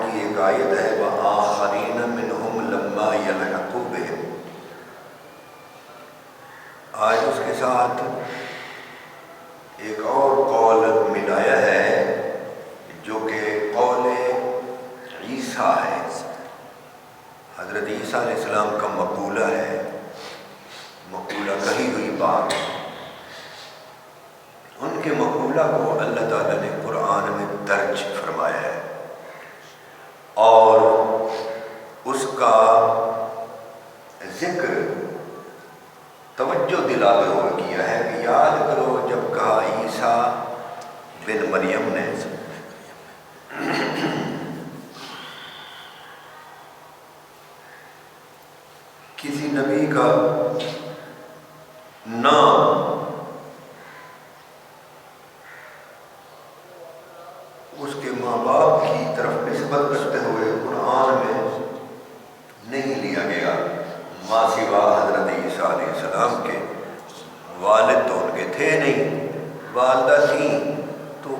کی ایک آیت ہے وَآخَرِينَ مِنْهُمْ لَمَّا يَلْحَقُوا بِهِمْ. آج اس کے ساتھ ایک اور قول ملایا ہے جو کہ قول عیسیٰ ہے. حضرت عیسیٰ علیہ السلام کا مقولہ ہے، مقولہ کہی ہوئی بات. ان کے مقولہ کو اللہ تعالیٰ نے قرآن میں درج فرمایا ہے اور اس کا ذکر توجہ دلاتے ہوئے کیا ہے کہ یاد کرو جب کہا عیسیٰ بن مریم نے کسی نبی کا نام اس کے ماں باپ کی طرف نسبت کرتے ہوئے قرآن میں نہیں لیا گیا ماں سوا حضرت عیسیٰ علیہ السلام کے. والد تو ان کے تھے نہیں، والدہ تھیں، تو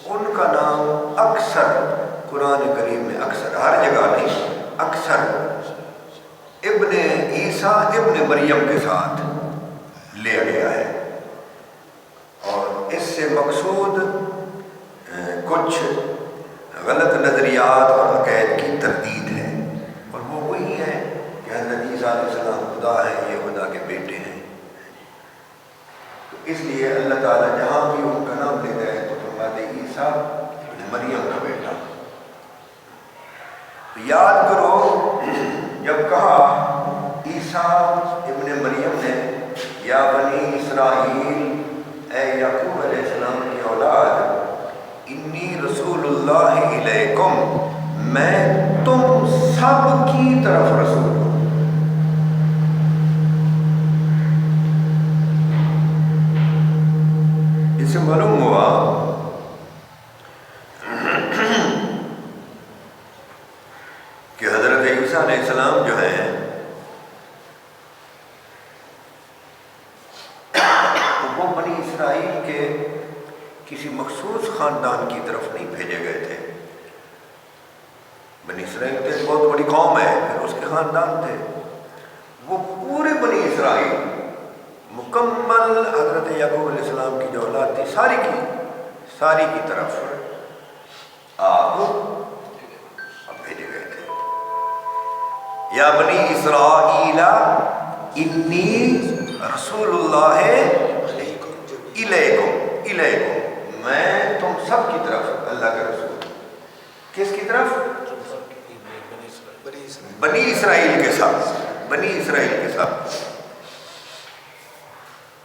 ان کا نام اکثر قرآن کریم میں، اکثر ہر جگہ نہیں، اکثر ابن عیسیٰ ابن مریم کے ساتھ لیا گیا ہے. اور اس سے مقصود کچھ غلط نظریات اور عقائد کی تردید ہے، اور وہ وہی ہے کہ حضرت عیسیٰ علیہ السلام خدا ہے، یہ خدا کے بیٹے ہیں. تو اس لیے اللہ تعالیٰ جہاں بھی ان کا نام لیتا ہے تو فرماتے عیسیٰ مریم کا بیٹا. تو یاد کرو جب کہا عیسیٰ ابن مریم نے یا بنی اسرائیل، اے یعقوب علیہ السلام کی اولاد، انی رسول اللہ علیکم، میں تم سب کی طرف رسول ہوں. اس سے معلوم ہوا کہ حضرت عیسیٰ علیہ السلام جو ہیں وہ بنی اسرائیل کے کسی مخصوص خاندان کی طرف نہیں بھیجے گئے تھے. بنی اسرائیل تو ایک بہت بڑی قوم ہے، پھر اس کے خاندان تھے. وہ پورے بنی اسرائیل مکمل حضرت یعقوب علیہ السلام کی جو اولاد تھی ساری کی طرف آپ بھیجے گئے تھے. یا بنی اسرائیل انی رسول اللہ الیکم، میں تم سب کی طرف اللہ کا رسول. کس کی طرف؟ بنی اسرائیل کے ساتھ.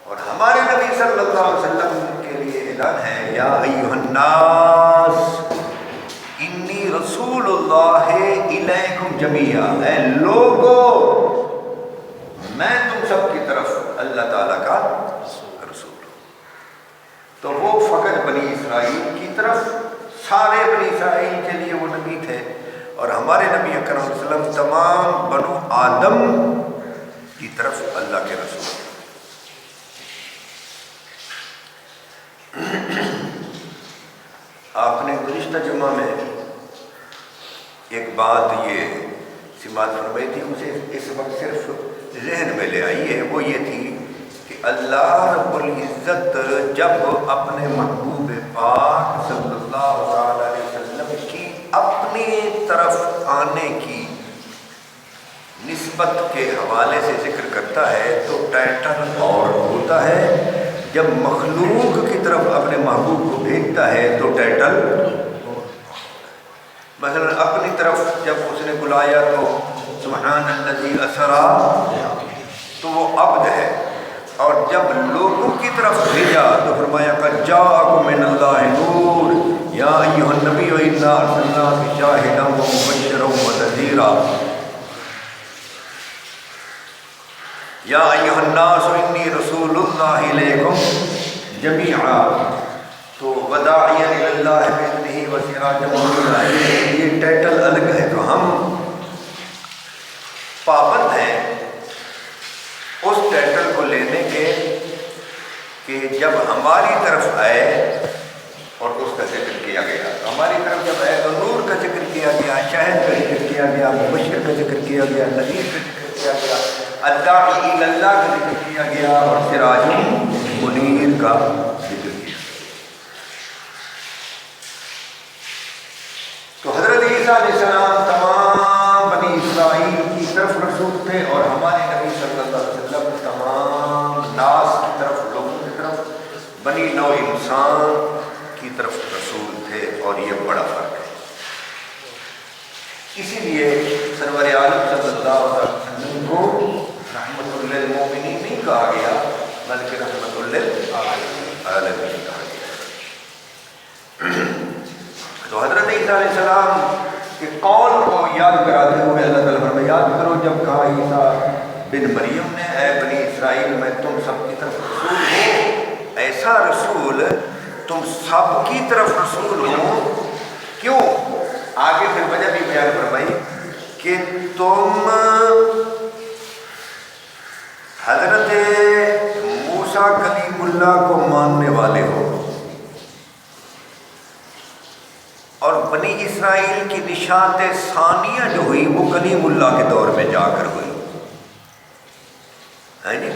اور ہمارے نبی صلی اللہ علیہ وسلم کے لیے اعلان ہے یا ایھا الناس انی رسول اللہ الیکم جمیعا، اے لوگو میں تم سب کی طرف اللہ تعالیٰ کا رسول ہوں. تو وہ فقط بنی اسرائیل کی طرف، سارے بنی اسرائیل کے لیے وہ نبی تھے. اور ہمارے نبی اکرم صلی اللہ علیہ وسلم تمام بنو آدم کی طرف اللہ کے رسول. آپ نے گزشتہ جمعہ میں ایک بات یہ سماعت فرمائی تھی، مجھے اس وقت صرف ذہن میں لے آئی ہے. وہ یہ تھی کہ اللہ رب العزت جب اپنے محبوب پاک صلی اللہ علیہ وسلم کی اپنی طرف آنے کی نسبت کے حوالے سے ذکر کرتا ہے تو ٹائٹل اور ہوتا ہے. جب مخلوق کی طرف اپنے محبوب کو بھیجتا ہے تو ٹائٹل، مثلا اپنی طرف جب اس نے بلایا تو سبحان الذی اسری، تو وہ عبد ہے. اور جب لوگوں کی طرف بھیجا تو فرمایا قد جاءکم من اللہ نور یا ایھا النبی انا ارسلناک شاہدا ومبشرا ونذیرا یا ایھا الناس انی رسول اللہ الیکم جمیعا. تو وداعیا الی اللہ باذنہ وسراجا منیرا، یہ ٹائٹل الگ ہے. تو ہم پابند ہیں اس ٹائٹل کو لینے کے کہ جب ہماری طرف آئے اور اس کا ذکر کیا گیا، تو ہماری طرف جب آئے تو نور کا ذکر کیا کیا گیا، شاہد کا ذکر کیا گیا، مبشر کا ذکر کیا گیا، نذیر کا ذکر کیا گیا، الداعی الی اللہ کا ذکر کیا گیا، اور سراج منیر کا ذکر کیا۔ تو حضرت عیسیٰ علیہ السلام تمام بنی اسرائیل کی طرف رسول تھے، اور ہمارے نبی صلی اللہ علیہ وسلم تمام ناس کی طرف، لوگوں کی طرف، بنی نوع انسان کی طرف رسول تھے، اور یہ بڑا فرق ہے۔ اسی لیے سرور عالم صلی اللہ علیہ وسلم کو رحمت للمؤمنین نہیں کہا گیا، بلکہ رحمت للعالمین کہا گیا۔ تو حضرت عیسیٰ علیہ السلام کے قول کو یاد کراتے ہوئے اللہ تعالیٰ فرمایا، یاد کرو جب کہا عیسیٰ بن مریم نے، اے بنی اسرائیل میں تم سب کی طرف رسول ہو، ایسا رسول تم سب کی طرف رسول ہو۔ کیوں؟ آگے پھر وجہ بھی بیان فرمائی کہ تم حضرت موسیٰ کلیم اللہ کو ماننے والے ہو، اور بنی اسرائیل کی نشات ثانیہ جو ہوئی وہ کلیم اللہ کے دور میں جا کر ہوئی ہے جی۔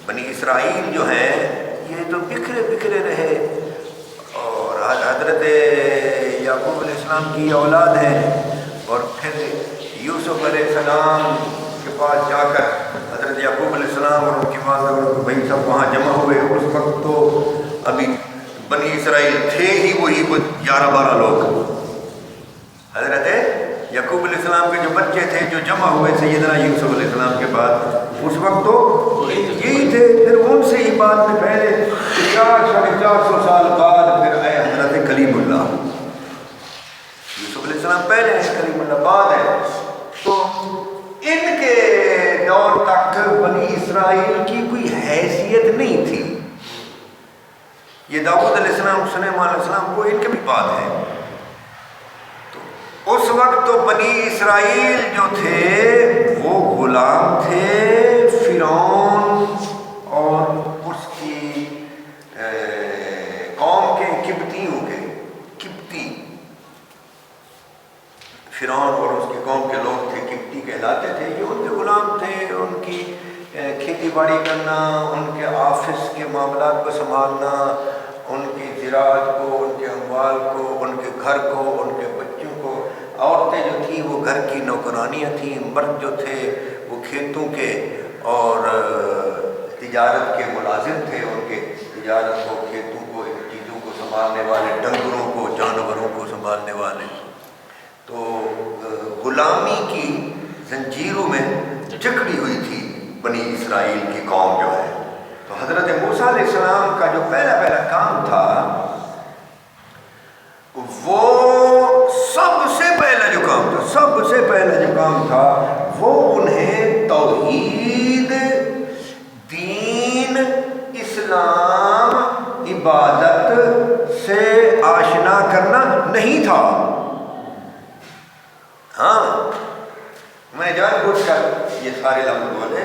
بنی اسرائیل جو ہیں یہ تو بکھرے بکھرے رہے، اور حضرت یعقوب علیہ السلام کی اولاد ہیں، اور پھر یوسف علیہ السلام کے پاس جا کر حضرت یعقوب علیہ السلام اور ان کی ماں بھائی سب وہاں جمع ہوئے۔ اس وقت تو ابھی بنی اسرائیل تھے ہی وہی 11-12 لوگ۔ حضرت یعقوب علیہ السلام کے جو بچے تھے جو جمع ہوئے سیدنا یوسف علیہ السلام کے بعد، اس وقت تو یہی تھے۔ پھر ان سے ہی بعد میں پہلے 400 سال بعد پھر آئے حضرت کلیم اللہ۔ یوسف علیہ السلام پہلے ہیں، کلیم اللہ بعد ہے۔ تو ان کے دور تک بنی اسرائیل کی کوئی حیثیت نہیں تھی۔ یہ داؤد علیہ السلام، سلیمان علیہ السلام کو ان کے بھی بعد ہے۔ تو اس وقت تو بنی اسرائیل جو تھے وہ غلام تھے فرعون اور اس کی قوم کے، قبطیوں کے۔ قبطی فرعون اور اس کی قوم کے لوگ تھے، قبطی کہلاتے تھے۔ یہ ان کے غلام تھے، ان کی کھیتی باڑی کرنا، ان کے آفس کے معاملات کو سنبھالنا، ان کی زراعت کو، ان کے اموال کو، ان کے گھر کو، ان کے بچوں کو۔ عورتیں جو تھیں وہ گھر کی نوکرانیاں تھیں، مرد جو تھے وہ کھیتوں کے اور تجارت کے ملازم تھے، ان کے تجارت کو، کھیتوں کو، ان چیزوں کو سنبھالنے والے، ڈنگروں کو، جانوروں کو سنبھالنے والے۔ تو غلامی کی زنجیروں میں جکڑی ہوئی تھی بنی اسرائیل کی قوم جو ہے۔ تو حضرت موسیٰ علیہ السلام کا جو پہلا کام تھا، وہ سب سے پہلا جو کام تھا وہ انہیں توحید، دین، اسلام، عبادت سے آشنا کرنا نہیں تھا۔ ہاں، میں نے جان بوجھ کر یہ سارے لفظ بولے۔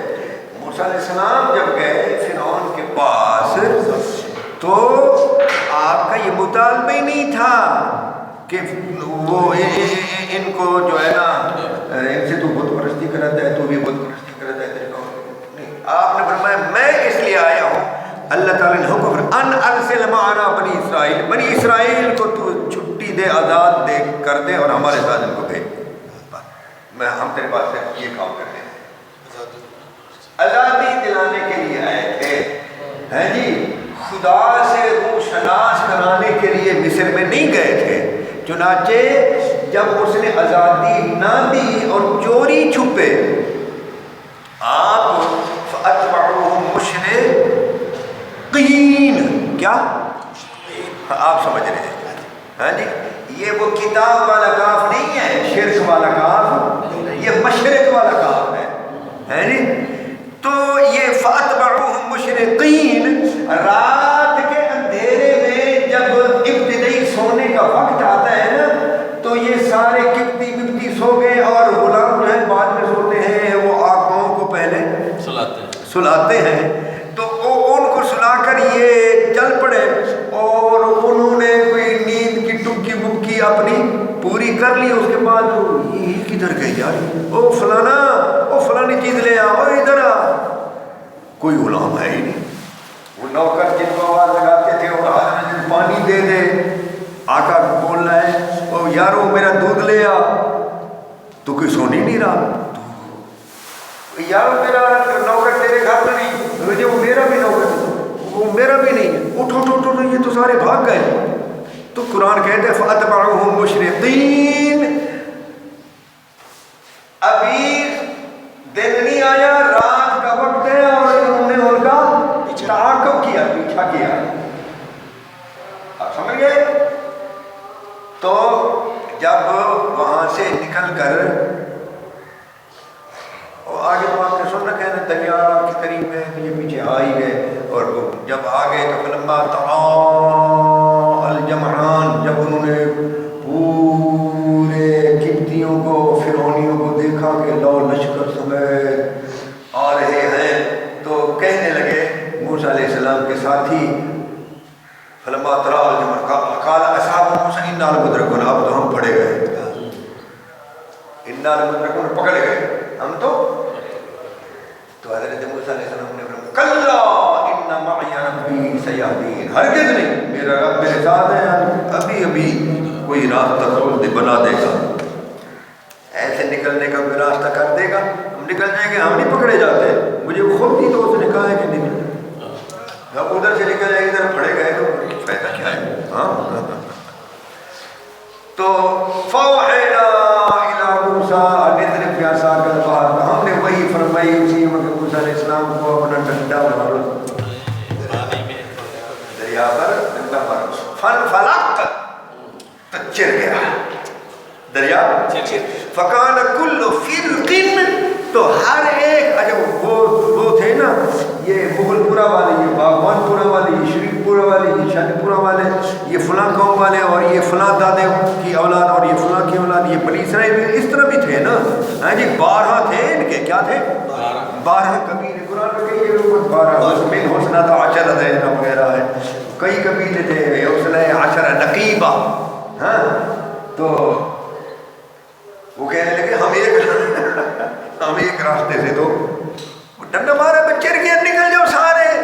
موسیٰ علیہ السلام جب گئے فرعون کے پاس تو آپ کا یہ مطالبہ ہی نہیں تھا کہ وہ ان کو جو ہے نا، ان سے تو بت پرستی کراتا ہے، تو بھی بت پرستی کراتا ہے، نہیں۔ آپ نے فرمایا میں اس لیے آیا ہوں، اللہ تعالیٰ نے حکم ان ارسل معنا بنی اسرائیل، بنی اسرائیل کو تو چھٹی دے، آزاد دے کر دے، اور ہمارے ساتھ ان کو بھیج۔ ہم تیرے پاس سے یہ کام کرتے ہیں، آزادی دلانے کے لیے آئے تھے، ہیں جی، خدا سے روح شناس کرانے کے لیے مصر میں نہیں گئے تھے۔ چنانچہ جب اس نے آزادی نہ دی اور چوری چھپے، آپ فَأَتْبَعُوهُمْ مُشْرِقِينَ، کیا آپ سمجھ رہے ہیں؟ ہاں جی، یہ وہ کتاب والا کاف نہیں ہے، شرک والا کاف، یہ مشرق والا کاف ہے جی۔ تو یہ فَأَتْبَعُوهُمْ مُشْرِقِينَ، رات کے اندھیرے میں جب ابتدائی سونے کا وقت آتا ہے نا، تو یہ سارے قبطی سو گئے، اور غلام جو ہے بعد میں سوتے ہیں، وہ آنکھوں کو پہلے سلاتے ہیں۔ تو ان کو سلا کر یہ چل پڑے، اور انہوں نے کوئی نیند کی ٹکی بکی کی اپنی پوری کر لی، اس کے بعد یہ کدھر گئی یار، او فلانا، او فلانی چیز لے آ، او ادھر آ، کوئی غلام ہے ہی نہیں۔ وہ نوکر جن کو آواز لگاتے تھے اور حضرت پانی دے دے، آقا بول رہا ہے او یارو میرا دودھ لے آ، تو کوئی سو نہیں رہا، یارو میرا نوکر تیرے گھر میں نہیں، مجھے وہ میرا بھی نوکر، وہ میرا بھی نہیں ہے، اٹھو اٹھو اٹھو، یہ تو سارے بھاگ گئے۔ تو قرآن کہتے ہیں فَأَتْبَعُوهُمْ مُشْرِقِينَ، ابھی دن نہیں آیا، رات کا وقت ہے اور انہوں نے ان کا تعاقب کیا، پیچھا کیا، آپ سمجھ گئے؟ تو جب وہاں سے نکل کر اور آگے تو آپ نے سن رکھا ہے نا، دریا کے قریب ہے، یہ پیچھے آ ہی گئے، اور جب آگے تو فلما تراءى الجمعان، جب انہوں نے پورے قبطیوں کو، فرعونیوں کو دیکھا کہ لو لشکر سمیت آ رہے ہیں، تو کہنے لگے موسیٰ علیہ السلام کے ساتھی، فلما تراءى الجمعان قال اصحاب موسیٰ انا لمدرکون، اب تو ہم پڑے گئے، انا لمدرکون، پکڑ گئے ہم تو حضرت موسیٰ علیہ السلام نے فرمایا کلا ان معی ربی سیہدین، ہرگز نہیں، میرا رب میرے ساتھ ہے، ابھی ابھی کوئی راستہ کھول دے، بنا دے گا، ایسے نکلنے کا کوئی راستہ کر دے گا، ہم نکل جائیں گے، ہم نہیں پکڑے جاتے، مجھے خود ہی تو اس نے کہا ہے کہ نکل جب ادھر سے نکل جائے ادھر پڑے گئے تو فائدہ کیا ہے؟ ہاں تو فوحینا الی موسیٰ ان اضرب بعصاک البحر، ہم نے وہی فرمائی اسی وقت موسیٰ علیہ السلام کو اپنا ڈنڈا مارو دریا پر، ڈنڈا مارو، فانفلق، تو چر گیا دریا، فکان کل فرق، تو ہر ایک، اچھا وہ تھے نا یہ مغل پورہ والے، یہ باغبان پورہ والے، یہ شریف پورہ والے، یہ شاہی پورہ والے، یہ فلاں قوم والے، اور یہ فلاں دادے کی اولاد، اور یہ فلاں کی اولاد، یہ بنی اسرائیل اس طرح بھی تھے نا، ہاں جی 12 تھے ان کے، کیا تھے 12 قبیلے، قرآن میں کئی جگہوں پر 12 من حسنۃ عشرۃ وغیرہ ہے، کئی قبیلے تھے، حسنہ عشرہ نقیبہ، ہاں تو وہ کہنے لگے ہم ایک راستے سے، تو ڈنڈا مارا بچے گیا، نکل جاؤ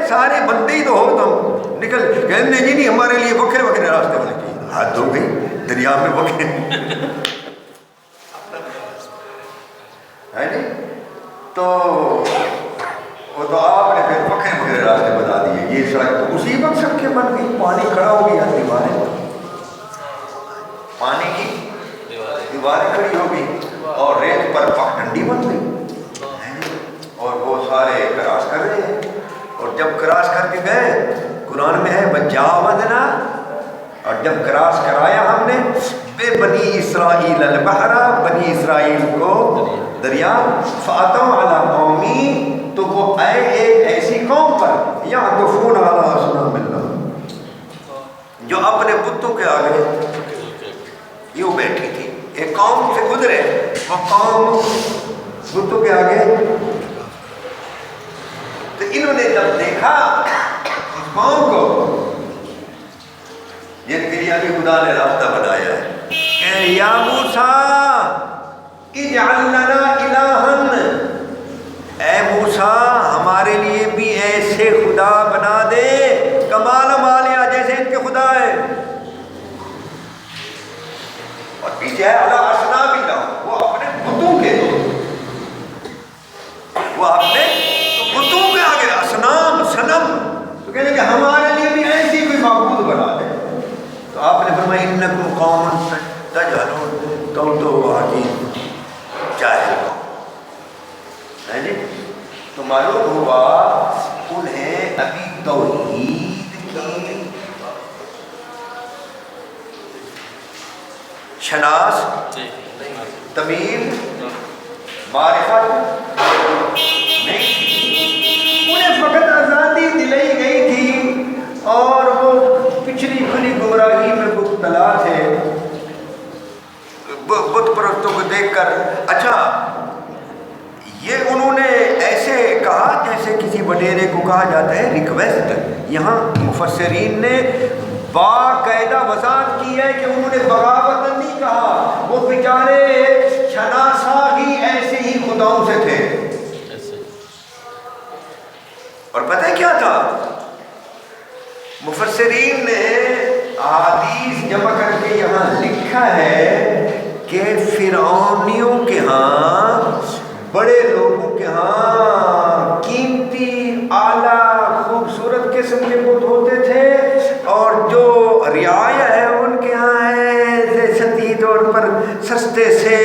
سارے بندے ہی تو ہو تم، نکل، کہنے جی نہیں ہمارے لیے وکرے وکرے راستے ہونے چاہیے، حد ہو گئی، دریا میں وکرے ہے نہیں، تو وہ تو آپ نے پھر وکرے وکرے راستے بتا دیے، یہ سڑک تو اسی وقت سب کے بن گئی، پانی کھڑا ہو گیا، پانی کی دیواریں کھڑی ہو گئی، اور ریت پر پگڈنڈی بن گئی، اور وہ سارے کراس کر رہے ہیں، اور جب کراس کر کے گئے، قرآن میں ہے وجاوزنا، اور جب کراس کرایا ہم نے بے بنی اسرائیل البحر، بنی اسرائیل کو دریا، فاتوا علی قومی، تو وہ آئے ایک ایسی قوم پر، یعکفون علی اصنام اللہ، جو اپنے بتوں کے آگے یوں بیٹھی تھی، ایک قوم سے گزرے، وہ قوم بتوں کے آگے، تو انہوں نے جب دیکھا اس قوم کو جن کے لیے ابھی خدا نے راستہ بنایا ہے کہ یا موسیٰ اجعل لنا الہا، اے موسیٰ ہمارے لیے بھی ایسے خدا بنا دے، کمال مالیا جیسے ان کے خدا ہے، اور پیچھے ہے علی اصنام اللہ، وہ اپنے بتوں کے، وہ اپنے بتوں کے آگے اصنام صنم، تو کہنے کہ ہمارے لیے بھی ایسی کوئی معبود بنا دے، تو آپ نے فرمایا انکم قوم تجہلون، تم تو وہاں کی جاہل قوم ہے جی، تو معلوم ہوا انہیں ابھی توحید کی شناس، تمیز، معرفت نہیں تھی، انہیں فقط آزادی دلائی گئی تھی، اور وہ پچھلی کھلی گمراہی میں مبتلا تھے، بت پرستوں کو دیکھ کر۔ اچھا یہ انہوں نے ایسے کہا جیسے کسی وڈیرے کو کہا جاتا ہے ریکویسٹ، یہاں مفسرین نے باقاعدہ وضاحت کی ہے کہ انہوں نے بغاوت نہیں کہا، وہ بیچارے شناسا ہی ایسے ہی خداؤں سے تھے. اور پتہ کیا تھا؟ مفسرین نے احادیث جمع کر کے یہاں لکھا ہے کہ فرعونیوں کے ہاں، بڑے لوگوں کے ہاں قیمتی اعلیٰ خوبصورت قسم کے بت ہوتے تھے، اور جو رعایا ہے ان کے ہاں ہے سطحی طور پر سستے سے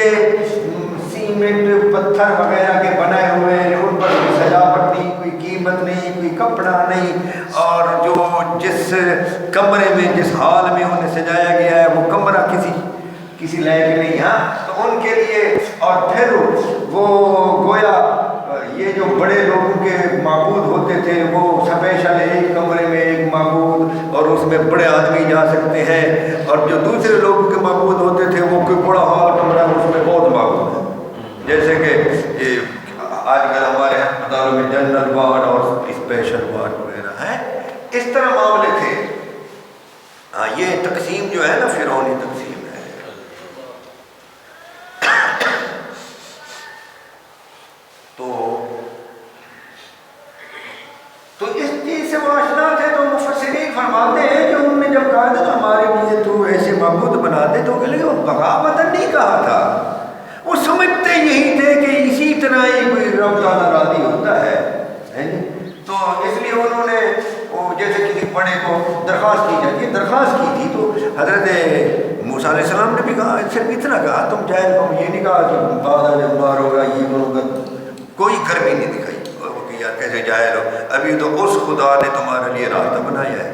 سیمنٹ پتھر وغیرہ کے بنائے ہوئے، ان پر کوئی سجاوٹ نہیں، کوئی قیمت نہیں، کوئی کپڑا نہیں، اور جو جس کمرے میں جس حال میں انہیں سجایا گیا ہے وہ کمرہ کسی لائق نہیں. ہاں تو ان کے لیے، اور پھر وہ گویا یہ جو بڑے لوگوں کے معبود ہوتے تھے وہ اسپیشل ایک کمرے میں ایک معبود، اور اس میں بڑے آدمی جا سکتے ہیں، اور جو دوسرے لوگوں کے معبود ہوتے تھے وہ کوئی بڑا ہال کمرہ اس میں بہت معبود ہے. جیسے کہ آج کل ہمارے ہسپتالوں میں جنرل وارڈ اور اسپیشل وارڈ وغیرہ ہیں، اس طرح معاملے تھے. ہاں یہ تقسیم جو ہے نا فرعونی تقسیم ہے. تو اس چیز سے وہ آشنا تھے. تو مفسرین فرماتے ہیں کہ انہوں نے جب کہا تھا ہمارے لیے تو ایسے معبود بنا دے، تو کہ وہ بغاوت نہیں کہا تھا، وہ سمجھتے یہی تھے کہ اسی طرح ہی کوئی رب تعالیٰ راضی ہوتا ہے. تو اس لیے انہوں نے جیسے کسی بڑے کو درخواست کی جاتی ہے، درخواست کی تھی، تو حضرت موسیٰ علیہ السلام نے بھی کہا، صرف اتنا کہا، تم جاہل قوم، یہ نہیں کہا کہ بعد جب مار ہوگا یہ کروں گا، کوئی گرمی نہیں دکھائی. یار کیسے جاہل ہو، ابھی تو اس خدا نے تمہارے لیے راستہ بنایا ہے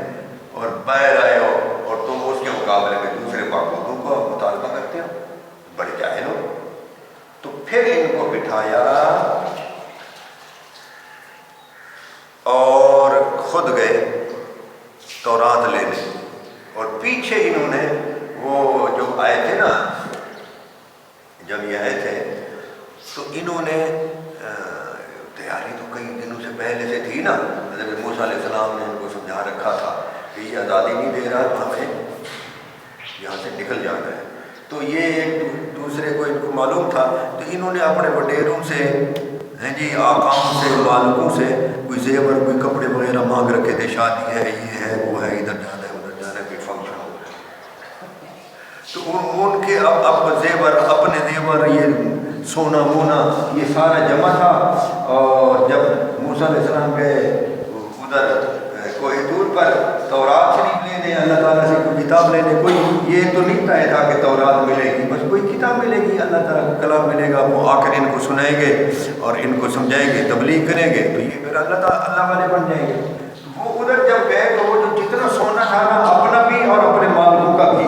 اور باہر آئے ہو، اور تم اس کے مقابلے میں دوسرے معبودوں کو مطالبہ کرتے ہو، بڑے جاہل ہو. تو پھر ان کو بٹھایا اور خود گئے تورات لینے، اور پیچھے انہوں نے وہ جو آئے تھے نا، جب یہ آئے تھے تو انہوں نے تیاری تو کئی دنوں سے پہلے سے تھی نا. حضرت موسیٰ علیہ السلام نے ان کو سمجھا رکھا تھا کہ یہ آزادی نہیں دے رہا تو ہمیں یہاں سے نکل جانا ہے. تو یہ ایک دوسرے کو ان کو معلوم تھا، تو انہوں نے اپنے وڈیروں سے، ہیں جی آقاؤں سے، مالکوں سے کوئی زیور، کوئی کپڑے وغیرہ مانگ رکھے تھے، شادی ہے، یہ ہے، وہ ہے، ادھر جانا ہے، ادھر جانا ہے، کوئی فنکشن ہو رہا ہے. تو ان کے اب زیور، اپنے زیور، یہ سونا مونا یہ سارا جمع تھا. اور جب موسیٰ علیہ السلام گئے ادھر کوہ طور پر تورات شریف لینے، اللہ تعالیٰ سے کوئی کتاب لینے، کوئی یہ تو نہیں طے تھا کہ تورات ملے گی، بس کوئی کتاب ملے گی، اللہ تعالیٰ کا کلام ملے گا، وہ آ کر ان کو سنائیں گے اور ان کو سمجھائیں گے، تبلیغ کریں گے، تو یہ پھر اللہ والے بن جائیں گے. وہ ادھر جب گئے تو وہ جو جتنا سونا تھا نا، اپنا بھی اور اپنے مالکوں کا بھی،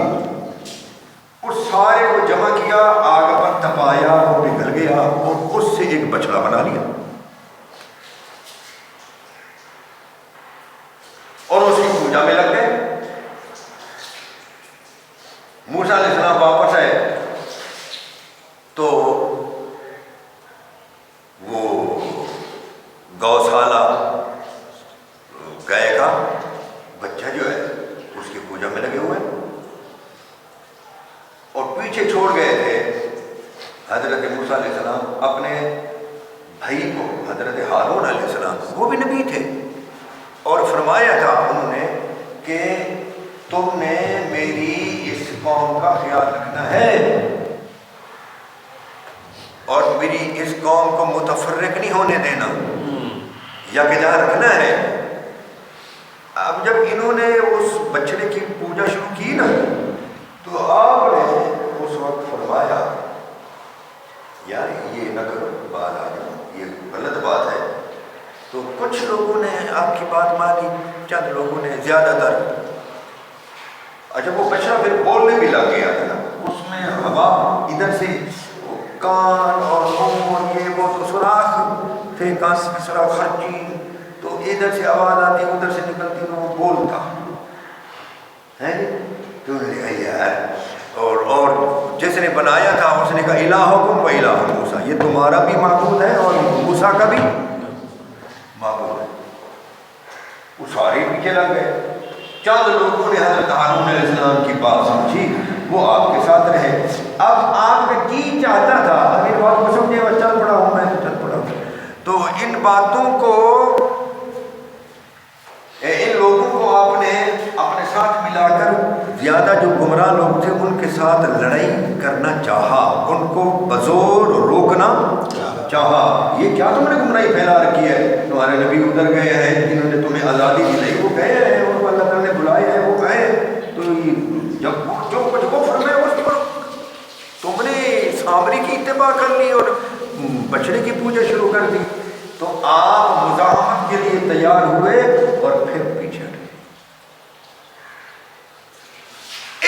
اس سارے کو جمع کیا، آگ پر تپایا، وہ پگھل گیا، اور اس سے ایک بچڑا بنا لیا اور اس کی پوجا میں لگ گئے. موسیٰ علیہ السلام واپس آئے تو وہ گوشالہ گائے کا بچہ جو ہے اس کی پوجا میں لگے ہوئے، اور پیچھے چھوڑ گئے تھے حضرت موسیٰ علیہ السلام اپنے بھائی کو، حضرت ہارون علیہ السلام، وہ بھی نبی تھے، اور فرمایا تھا انہوں نے کہ تم نے میری اس قوم کا خیال رکھنا ہے اور میری اس قوم کو متفرق نہیں ہونے دینا، یکجا رکھنا ہے. اب جب انہوں نے اس بچڑے کی پوجا شروع کی نا، تو آپ نے اس وقت فرمایا یار یہ نہ کرو، بعد آ جاؤ، یہ غلط بات ہے. تو کچھ لوگوں نے آپ کی بات مانی، چند لوگوں نے، زیادہ تر. اچھا وہ بچہ پھر بولنے بھی لگ گیا تھا نا، اس میں ہوا ادھر سے کان اور منہ، یہ وہ تو سوراخ تھے، کان کے سوراخ ہر چیز، تو ادھر سے آواز آتی، ادھر سے نکلتی، وہ بولتا ہے. تو انہوں نے کہا یار، اور جس نے بنایا تھا اس نے کہا الہکم و الہ موسیٰ، یہ تمہارا بھی معبود ہے اور موسیٰ کا بھی معبود ہے. وہ سارے پیچھے لگ گئے. چند لوگوں نے حضرت ہارون علیہ السلام کی بات سمجھی، وہ آپ کے ساتھ رہے۔ اب آپ کا جی چاہتا تھا، اب ان بات کو سمجھے وہ چل پڑا ہوں میں تو چل پڑا ہوں، تو ان باتوں کو ان لوگوں کو آپ نے اپنے ساتھ ملا کر زیادہ جو گمراہ لوگ تھے ان کے ساتھ لڑائی کرنا چاہا، ان کو بزور روکنا چاہا۔ یہ کیا تم نے گمراہی پھیلا رکھی ہے؟ تمہارے نبی ادھر گئے ہیں جنہوں نے تمہیں آزادی دلائی، وہ گئے ہیں، ان کو اللہ تعالیٰ نے بلائے ہیں، وہ گئے، تو جب جو کچھ وہ فرمائے اس پر تم نے سامری کی اتباع کر لی اور بچڑے کی پوجا شروع کر دی، تو آپ مزاحمت کے لیے تیار ہوئے اور پھر پیچھے ہٹے۔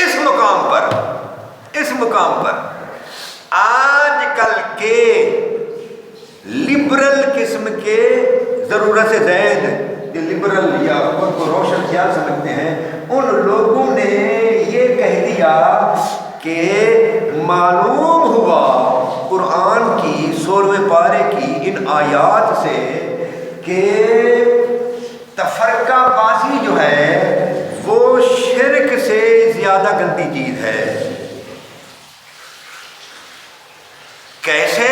اس مقام پر آج کل کے لبرل قسم کے ضرورت سے زائد جو لبرل یا خود کو روشن خیال سمجھتے ہیں، ان لوگوں نے یہ کہہ دیا کہ معلوم ہوا قرآن کی 16ویں پارے کی ان آیات سے کہ تفرقہ بازی جو ہے وہ شرک سے زیادہ گندی چیز ہے۔ کیسے؟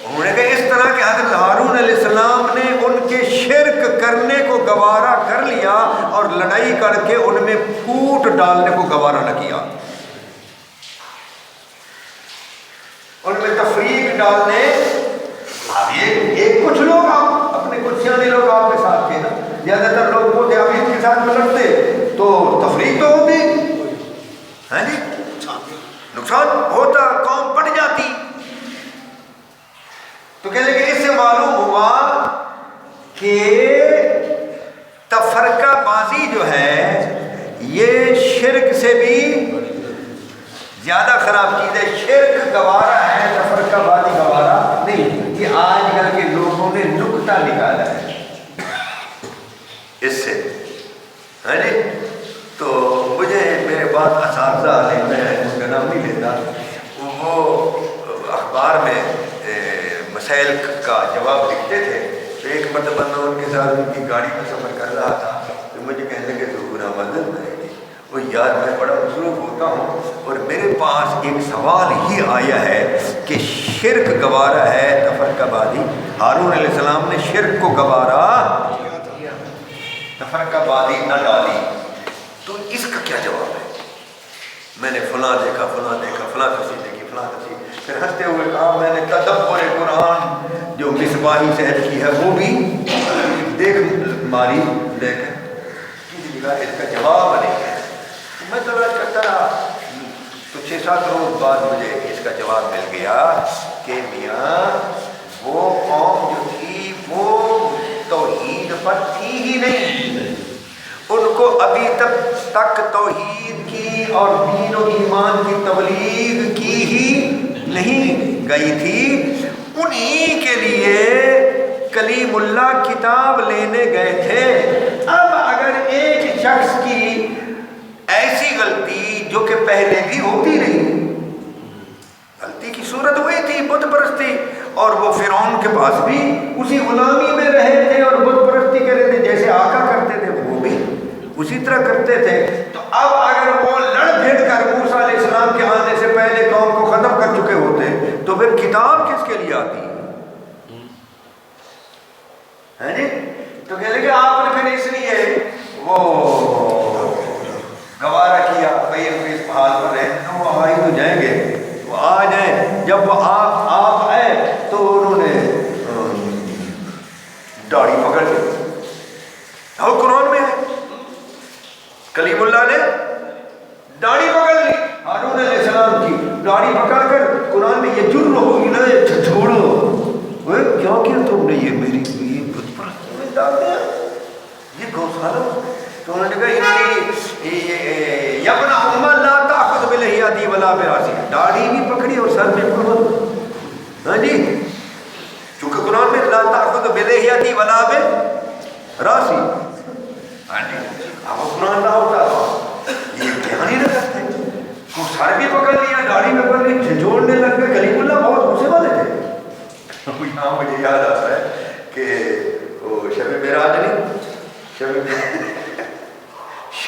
انہوں نے کہا اس طرح کہ حضرت ہارون علیہ السلام نے ان کے شرک کرنے کو گوارا کر لیا اور لڑائی کر کے ان میں پھوٹ ڈالنے کو گوارا نہ کیا، ان میں تفریق ڈالنے۔ اب یہ کچھ لوگ آپ اپنے کچھ سیانے لوگ آپ کے ساتھ تھے نا، زیادہ تر لوگ وہ تھے، اب ان کے ساتھ میں لڑتے تو تفریق تو ہوتی، ہاں جی، نقصان ہوتا، قوم بڑھ جاتی۔ تو کہتے کہ اس سے معلوم ہوا کہ تفرقہ بازی جو ہے یہ شرک سے بھی زیادہ خراب چیز ہے۔ شرک گوارا ہے، تفرقہ بازی گوارا نہیں۔ یہ آج کل کے لوگوں نے نکتہ نکالا ہے اس سے، ہے جی۔ تو مجھے میرے بعد اساتذہ نے، میں ان کا نام نہیں لیتا، وہ اخبار میں مسائل کا جواب لکھتے تھے، تو ایک مرتبہ میں ان کے ساتھ ان کی گاڑی میں سفر کر رہا تھا، تو مجھے کہنے لگے تو گناہ مدد میں وہ یار میں بڑا مصروف ہوتا ہوں اور میرے پاس ایک سوال ہی آیا ہے کہ شرک گوارا ہے تفرقہ بازی، ہارون علیہ السلام نے شرک کو گوارا، تفرقہ بازی نہ ڈالی، تو اس کا کیا جواب ہے؟ میں نے فلاں دیکھا، فلاں دیکھا، فلاں تفسیر دیکھی، فلاں تفسیر، پھر ہنستے ہوئے کہا میں نے تدبر قرآن جو مصباحی صحت کی ہے وہ بھی دیکھ ماری، لیکن کسی جگہ اس کا جواب نہیں ہے۔ میں تلاش کرتا رہا، تو 6-7 روز بعد مجھے اس کا جواب مل گیا کہ میاں وہ قوم جو تھی وہ توحید پر تھی ہی نہیں، ان کو ابھی تک توحید کی اور دین و ایمان کی تبلیغ کی ہی نہیں گئی تھی۔ انہی کے لیے کلیم اللہ کتاب لینے گئے تھے۔ اب اگر ایک شخص کی ایسی غلطی جو کہ پہلے بھی ہوتی رہی، غلطی کی صورت ہوئی تھی بت پرستی، اور وہ فرعون کے پاس بھی اسی غلامی میں رہے تھے اور بت پرستی کرے تھے، جیسے آقا کرتے تھے وہ بھی اسی طرح کرتے تھے۔ تو اب اگر وہ لڑ بھیڑ کر موسیٰ علیہ السلام کے آنے سے پہلے قوم کو ختم کر چکے ہوتے تو پھر کتاب کس کے لیے آتی ہے جی؟ تو کہہ لیں کہ آپ نے پھر اس لیے وہ گوارا کیا، بھائی اس حال پر رہے تو وہ آ ہی تو جائیں گے، وہ آ جائیں۔ جب وہ آپ آئے تو انہوں نے داڑھی پکڑ لی، اور قرآن میں ہے کلیم اللہ نے داڑھی پکڑ لی، ہارون علیہ السلام کی داڑھی پکڑ کر قرآن میں یہ جرم ہوگی نا، چھوڑو کیا کیا تم نے، یہ میری بت پرستی میں ڈال دیا، یہ گوسالہ۔ تو انہوں نے کہا یبن ام لا تأخذ بلحیتی ولا براسی، داڑھی بھی پکڑی اور سر میں پکڑا، ہاں جی، چونکہ قرآن میں لا تأخذ بلحیتی ولا براسی، ہاں جی، اب قرآن نہ ہوتا یہ دھیان ہی نہ کرتے، کو سر بھی پکڑ لیا، داڑھی میں پکڑ لی، جھنجھوڑنے لگ گئے۔ کلیم اللہ بہت غصے والے تھے۔ یہاں مجھے یاد آتا ہے کہ وہ شب معراج نہیں،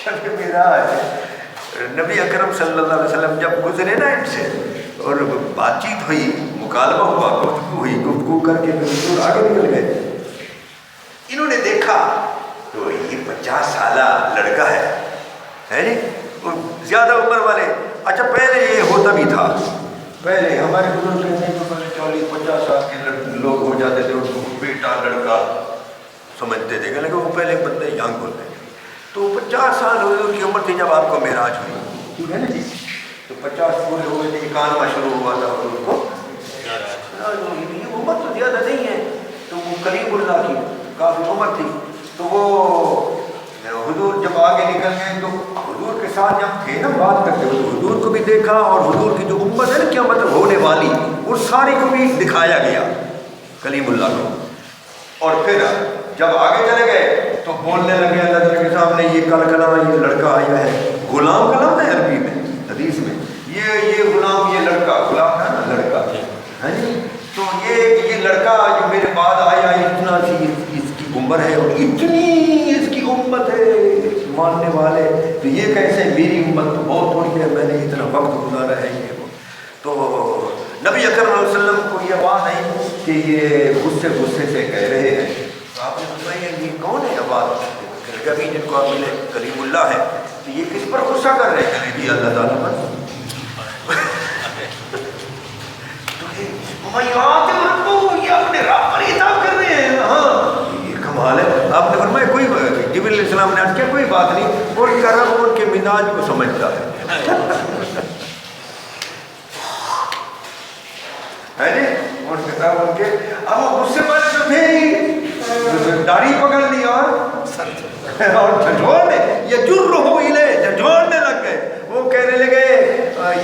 شب معراج نبی اکرم صلی اللہ علیہ وسلم جب گزرے نا ان سے اور بات چیت ہوئی، مکالمہ ہوا، گفتگو ہوئی، گفتگو کر کے حضور آگے نکل گئے. انہوں نے دیکھا تو یہ 50 سالہ لڑکا ہے جی، زیادہ عمر والے. اچھا پہلے یہ ہوتا بھی تھا، پہلے ہمارے بزرگ کہتے ہیں کہ 40-50 سال کے لوگ ہو جاتے تھے، ان کو بیٹا لڑکا سمجھتے تھے، لیکن وہ پہلے بندے ینگ ہوتے تھے. تو 50 سال حضور کی عمر تھی جب آپ کو معراج ہوئی، ٹھیک ہے نا جی. تو 50 پورے ہوئے تھے، 91 شروع ہوا تھا حضور کو معراج ہوئی. یہ عمر تو زیادہ نہیں ہے، تو وہ کلیم اللہ کی کافی عمر تھی. تو وہ حضور جب آگے نکل گئے تو حضور کے ساتھ جب تھے نا بات کرتے ہوئے، حضور کو بھی دیکھا اور حضور کی جو امت ہے نا کیا مطلب ہونے والی، وہ ساری کو بھی دکھایا گیا کلیم اللہ کو. اور پھر جب آگے چلے گئے تو بولنے لگے اللہ تعالیٰ کے سامنے، یہ کل کلام یہ لڑکا آیا ہے، غلام کا لفظ ہے عربی میں، حدیث میں یہ غلام، یہ لڑکا، غلام ہے نا لڑکا ہے جی. تو یہ لڑکا جو میرے بعد آیا، اتنا سی اس کی عمر ہے اور اتنی اس کی امت ہے ماننے والے، تو یہ کیسے، میری امت تو بہت تھوڑی ہے، میں نے اتنا وقت گزارا ہے یہ وہ. تو نبی اکرم علیہ وسلم کو یہ بات نہیں کہ یہ غصے سے کہہ رہے ہیں. تو آپ نے فرمایا یہ کون ہے آواز کبھی جن کو آپ ملے کلیم اللہ ہے، تو یہ کس پر غصہ کر رہے ہیں؟ جی اللہ تعالیٰ پر. یہ اپنے رب پر خطاب کر رہے ہیں. ہاں یہ کمال ہے. آپ نے فرمایا کوئی، جبریل علیہ السلام نے عرض کیا کوئی بات نہیں، ان کا رب ان کے مزاج کو سمجھتا ہے جی. ان کے رب ان کے، اب وہ غصے والے تو تھے ہی، داڑھی پکڑ لی اور جھنجھوڑنے، یہ جر ہو ہلے، جھنجھوڑنے لگ گئے. وہ کہنے لگے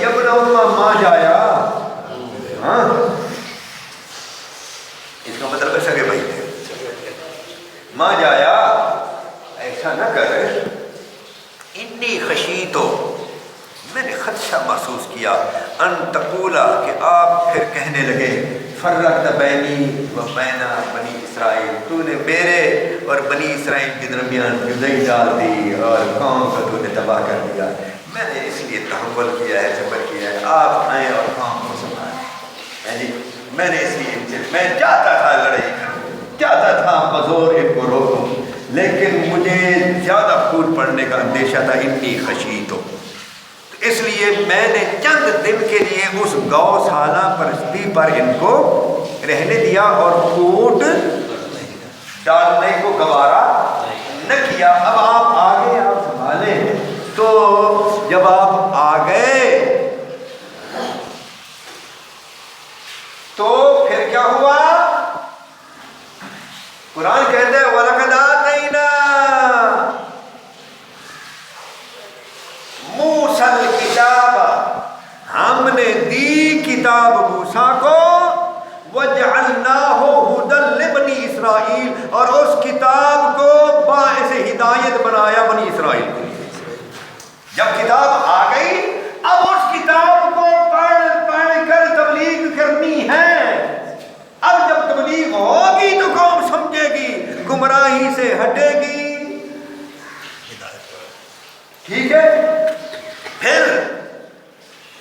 یبن امہ ماں جایا. ہاں اس کا مطلب ایسا کہ بھائی ماں جایا ایسا نہ کر، انی خشیتو، میں نے خدشہ محسوس کیا، ان تقولا، کہ آپ پھر کہنے لگے، فرقت بینی و بین بنی اسرائیل، تو نے میرے اور بنی اسرائیل کے درمیان جدائی ڈال دی اور قوم کو تو نے تباہ کر دیا. میں نے اس لیے تحمل کیا ہے، صبر کیا ہے، آپ آئیں اور قوم کو سنبھالیں جی. میں نے اس لیے میں چاہتا تھا لڑائی کروں، چاہتا تھا بزور ان کو روکوں، لیکن مجھے زیادہ پھول پڑنے کا اندیشہ تھا. انی خشیت ہو، اس لیے میں نے چند دن کے لیے اس گو سالہ پرستی پر ان کو رہنے دیا اور کوٹ ڈالنے کو گوارا نہ کیا. اب آپ آگے آپ سنبھالیں. تو جب آپ آ گئے تو پھر کیا ہوا؟ قرآن کہتے ہیں وَلَقَدْ آتَيْنَا موسیٰ الکتاب، ہم نے دی کتاب موسیٰ کو، وَجَعَلْنَاهُ هُدًى لِبَنِي اسرائیل، اور اس کتاب کو باعث ہدایت بنایا بنی اسرائیل کے لیے. جب کتاب آ گئی اب اس کتاب کو پڑھ کر تبلیغ کرنی ہے. اب جب تبلیغ ہوگی تو قوم سمجھے گی، گمراہی سے ہٹے گی. ٹھیک ہے. پھر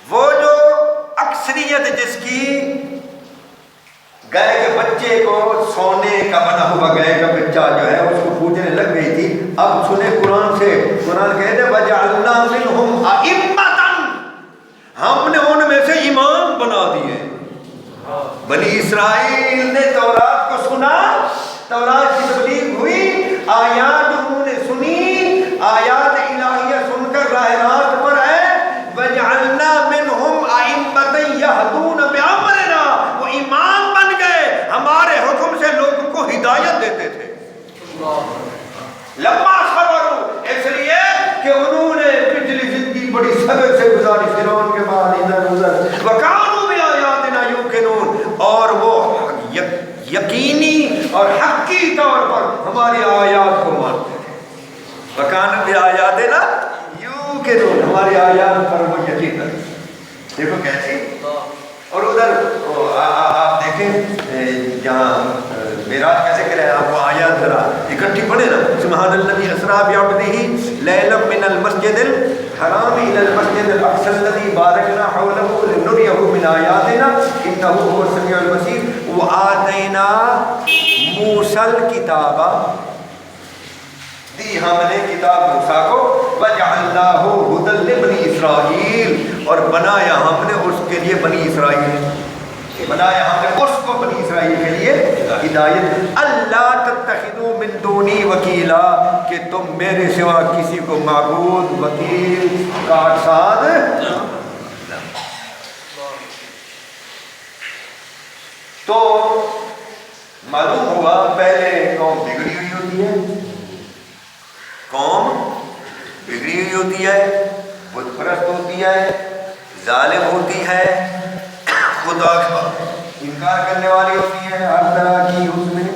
وہ جو اکثریت جس کی گائے کے بچے کو سونے کا بنا ہوا گائے کا بچہ جو ہے اس کو پوجنے لگ گئی تھی. اب سنے قرآن سے، قرآن کہتے ہیں وَجَعَلْنَا مِنْهُمْ أَئِمَّةً، ہم نے ان میں سے امام بنا دیے. بنی اسرائیل نے تورات کو سنا، تورات کی تبلیغ ہوئی، آیات انہوں نے سنی، آیات الہیہ سن کر راہ راست پر آئے. وَجَعَلْنَا مِنْهُمْ أَئِمَّةً يَهْدُونَ بِأَمْرِنَا، وہ امام بن گئے، ہمارے حکم سے لوگوں کو ہدایت دیتے تھے. لما صبروا، اس لیے کہ انہوں نے پچھلی زندگی بڑی صبر سے گزاری، فرعون کے بعد ادھر ادھر. وَكَانُوا بِآيَاتِنَا يُوقِنُونَ، اور وہ یقینی اور حقی طور پر ہماری آیات کو مانتے تھے. وَكَانُوا بِآيَاتِنَا يُوقِنُونَ، ہماری آیات پر وہ یقین رکھتے. دیکھو کیسی. اور ادھر آپ دیکھیں جہاں معراج کیسے کرے، آپ وہ آیات ذرا اکٹھی پڑھیں نا. سبحان الذی اسریٰ بعبدہ لیلا من المسجد الحرام الى المسجد الاقصى الذي باركنا حوله لنريه من آیاتنا انه هو السميع البصير وآتینا موسی الکتاب، دی ہم نے کتاب موسیٰ کو، وجعلناہ ھدی لبنی اسرائیل، اور بنایا ہم نے اس کے لیے بنی اسرائیل، بنایا ہم نے اس کو بنی اسرائیل کے لیے ہدایت، اللہ تتخذوا من دونی وکیلا، کہ تم میرے سوا کسی کو معبود، وکیل، کارساز تو معلوم ہوا پہلے قوم بگڑی ہوئی ہوتی ہے، قوم بگڑی ہوئی ہوتی ہے، بت پرست ہوتی ہے، ظالم ہوتی ہے، خدا کا انکار کرنے والی ہوتی ہے، ہر طرح کی اس میں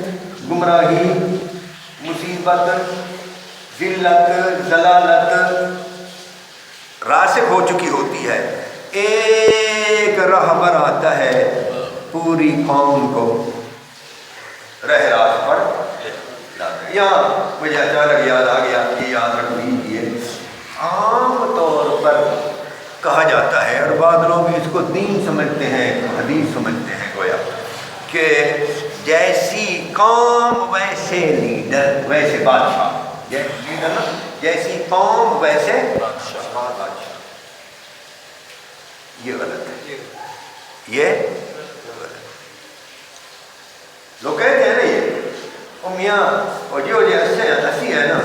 گمراہی، مصیبت، ذلت، ضلالت راسخ ہو چکی ہوتی ہے۔ ایک رہبر آتا ہے پوری قوم کو رہ راست پر لاتا ہے۔ یہاں مجھے اچانک یاد آ گیا، یہ یاد رکھ لیجیے، عام طور پر کہا جاتا ہے، اور بعض لوگ اس کو دین سمجھتے ہیں، حدیث سمجھتے ہیں گویا، کہ جیسی قوم ویسے لیڈر ویسے بادشاہ، لیڈر نا، جیسی قوم ویسے بادشاہ۔ یہ غلط ہے، یہ غلط۔ لوگ کہتے ہیں نا یہ میاں اور جو اسی ہے نا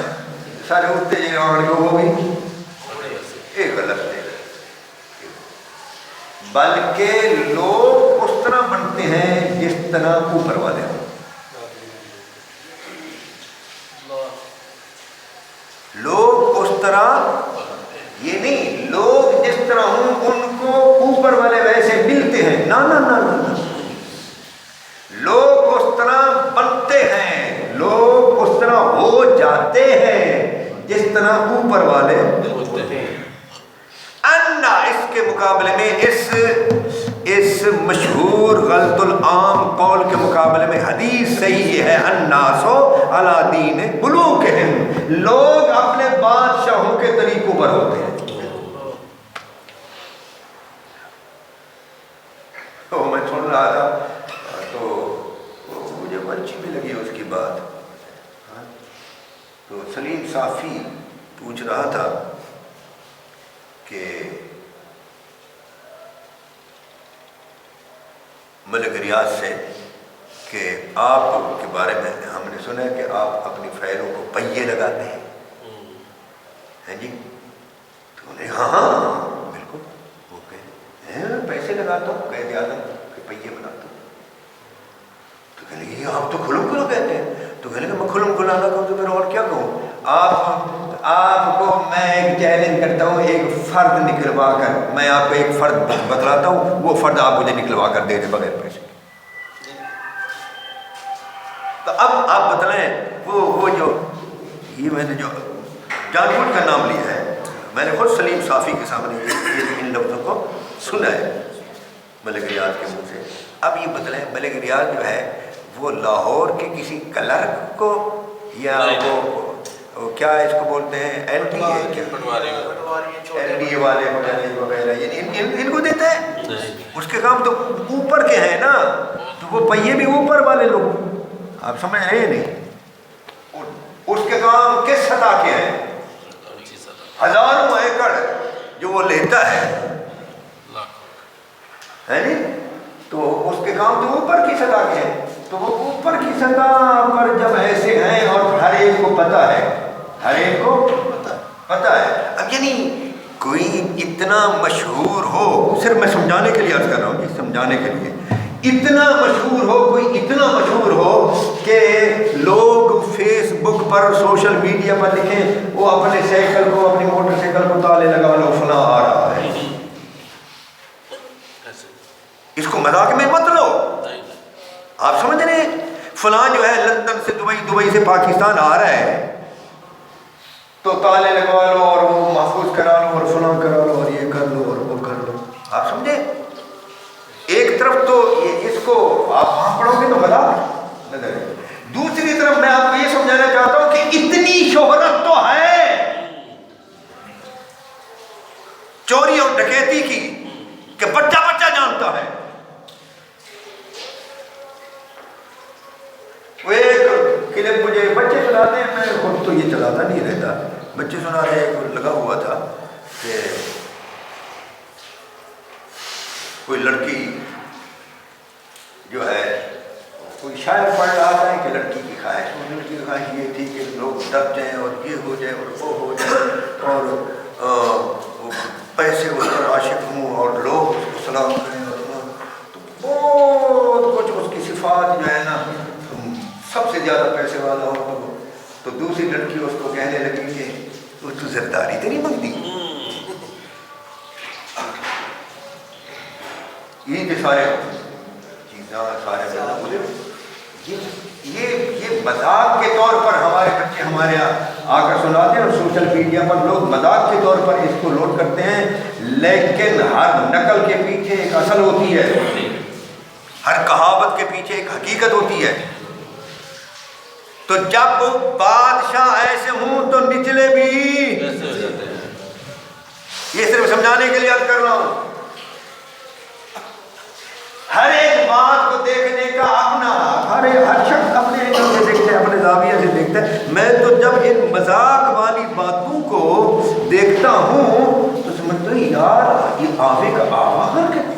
سارے اٹھتے جی وہ بھی یہ غلط ہے، بلکہ لوگ اس طرح بنتے ہیں جس طرح اوپر والے ہوں۔ لوگ اس طرح، یہ نہیں لوگ جس طرح ہوں ان کو اوپر والے ویسے ملتے ہیں، نہ نہ نہ نہ، لوگ اس طرح بنتے ہیں، لوگ اس طرح ہو جاتے ہیں جس طرح اوپر والے ہوتے ہیں۔ انا اس کے مقابلے میں اس مشہور غلط العام قول کے مقابلے میں حدیث صحیح ہے، الناس علی دین ملوکہم، لوگ اپنے بادشاہوں کے طریقوں پر ہوتے ہیں۔ تو میں سن رہا تھا تو مجھے اچھی بھی لگی اس کی بات، تو سلیم صافی پوچھ رہا تھا کہ ملک ریاض سے کہ آپ کے بارے میں ہم نے سنا ہے کہ آپ اپنی فیلوں کو پہیے لگاتے ہیں جی، تو انہیں ہاں بالکل، وہ کہے پیسے لگاتا ہوں، قید اعظم کے پہیے بناتا ہوں، تو کہنے لگے آپ تو کھلم کھلو کہتے ہیں، تو کہنے لگے میں کھلم کھلانا کہوں تو پھر اور کیا کہوں؟ آپ کو میں ایک چیلنج کرتا ہوں، ایک فرد نکلوا کر، میں آپ کو ایک فرد بتلاتا ہوں، وہ فرد آپ مجھے نکلوا کر دے دے بغیر پیسے۔ تو اب آپ بتلائیں وہ جو یہ میں نے جو جان بوجھ کا نام لیا ہے، میں نے خود سلیم صافی کے سامنے ان لفظوں کو سنا ہے ملک ریاض کے منہ سے۔ اب یہ بتلائیں ملک ریاض جو ہے وہ لاہور کے کسی کلرک کو یا وہ کیا اس کو بولتے ہیں L D A, L D A والے وغیرہ، یعنی ان کو دیتے ہیں؟ اس کے کام تو اوپر کے ہیں نا، تو وہ پہیے بھی اوپر والے لوگ، آپ سمجھ رہے ہیں نہیں؟ اس کے کام کس سطح کے ہیں؟ ہزاروں ایکڑ جو وہ لیتا ہے جی، تو اس کے کام تو اوپر کی سطح کے ہیں، تو وہ اوپر کی سطح پر جب ایسے ہیں اور ہر ایک کو پتہ ہے، ہر ایک کو پتہ ہے، اب یعنی کوئی اتنا مشہور ہو، صرف میں سمجھانے کے لیے عرض کر رہا ہوں، سمجھانے کے لیے، اتنا مشہور ہو، کوئی اتنا مشہور ہو کہ لوگ فیس بک پر سوشل میڈیا پر لکھیں وہ اپنے سائیکل کو، اپنی موٹر سائیکل کو تالے لگا لو فلاں آ رہا ہے، اس کو مذاق میں مت لو، آپ سمجھ رہے ہیں؟ فلاں جو ہے لندن سے دبئی، دبئی سے پاکستان آ رہا ہے تو تالے لگوا لو اور وہ محفوظ کرا لو اور فلاں کرا لو اور یہ کر لو اور وہ کر لو، آپ سمجھے؟ ایک طرف تو اس کو آپ وہاں پڑھو گے تو مذاق نظر ہے، دوسری طرف میں آپ کو یہ سمجھانا چاہتا ہوں کہ اتنی شہرت تو ہے ڈکیتی کی کہ بچہ بچہ جانتا ہے. وہ ایک کلپ مجھے بچے چلاتے ہیں، میں خود تو یہ چلاتا نہیں رہتا، بچے سنا رہے ایک لگا ہوا تھا کہ کوئی لڑکی جو ہے کوئی شاعر پڑھ رہا تھا کہ لڑکی کی خواہش، لڑکی کی خواہش یہ تھی کہ لوگ دب جائیں اور یہ ہو جائے اور وہ ہو جائے اور پیسے اس پر عاشق ہوں اور لوگ اس کو سلام کریں، تو بہت کچھ اس کی صفات جو ہے نا سب سے زیادہ پیسے والا ہو. تو دوسری لڑکی اس کو کہنے لگی کہ وہ تو زرداری تو نہیں مانگتی. یہ کہ سارے چیزیں سارے یہ مذاق کے طور پر ہمارے بچے ہمارے یہاں آ کر سناتے ہیں اور سوشل میڈیا پر لوگ مذاق کے طور پر اس کو لوڈ کرتے ہیں، لیکن ہر نقل کے پیچھے ایک اصل ہوتی ہے، ہر کہاوت کے پیچھے ایک حقیقت ہوتی ہے. تو جب بادشاہ ایسے ہوں تو نچلے بھی ایسے ہو جاتے ہیں. یہ صرف سمجھانے کے لیے عرض کر رہا ہوں. ہر ایک بات کو دیکھنے کا اپنا ہر شخص اپنے اینگل سے دیکھتا ہے، اپنے زاویے سے دیکھتا ہے. میں تو جب ان مذاق والی باتوں کو دیکھتا ہوں تو سمجھتا ہوں یار یہ آوے کا آواز ہے.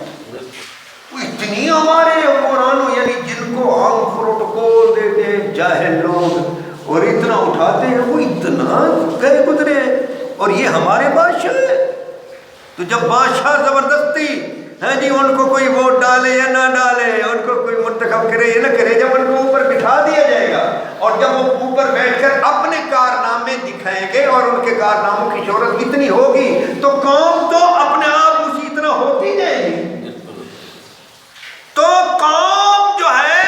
اتنی ہمارے قرآنوں یعنی جن کو عام پروٹوکول دیتے ہیں جاہل لوگ اور اتنا اٹھاتے ہیں، وہ اتنا گئے گزرے ہیں اور یہ ہمارے بادشاہ ہے. تو جب بادشاہ زبردستی ہاں جی ان کو کوئی ووٹ ڈالے یا نہ ڈالے، ان کو کوئی منتخب کرے یا نہ کرے، جب ان کو اوپر بٹھا دیا جائے گا اور جب وہ اوپر بیٹھ کر اپنے کارنامے دکھائیں گے اور ان کے کارناموں کی شہرت اتنی ہوگی تو قوم تو اپنے آپ اسی طرح ہوتی جائے گی. تو قوم جو ہے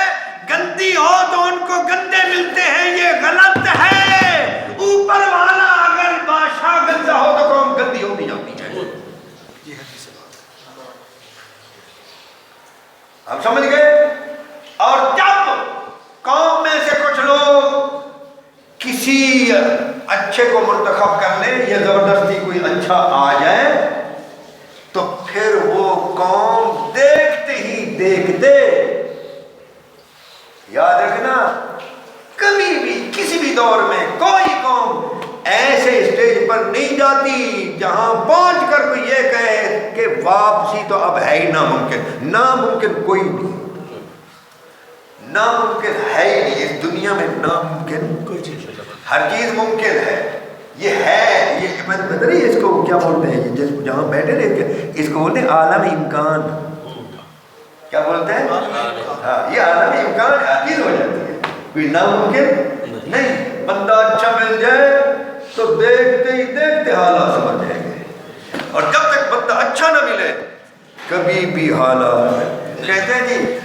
گندی ہو تو ان کو گندے ملتے ہیں، یہ غلط ہے. اوپر والا اگر بادشاہ گندا ہو تو قوم گندی ہوتی جاتی ہے. ہم سمجھ گئے. اور جب قوم میں سے کچھ لوگ کسی اچھے کو منتخب کر لیں یا زبردستی کوئی اچھا آ جائے تو پھر وہ قوم دیکھتے ہی دیکھتے، یاد رکھنا کبھی بھی کسی بھی دور میں کوئی قوم ایسے اسٹیج پر نہیں جاتی جہاں پہنچ کر کوئی یہ کہے کہ واپسی تو اب ہے ہی ناممکن. ناممکن کوئی نہیں، ناممکن ہے ہی نہیں. اس دنیا میں ناممکن کوئی چیز، ہر چیز ممکن ہے. یہ ہے، یہ پتہ نہیں اس کو کیا بولتے ہیں، جس کو جہاں بیٹھے رہتے اس کو بولتے ہیں عالم امکان. کیا بولتے ہیں؟ ہاں یہ عالم امکان ہر چیز ہو جاتی ہے، کوئی ناممکن نہیں. بندہ اچھا مل جائے تو دیکھتے ہی دیکھتے حالات سمجھ جائیں گے، اور جب تک بندہ اچھا نہ ملے کبھی بھی حالات کہتے ہیں جی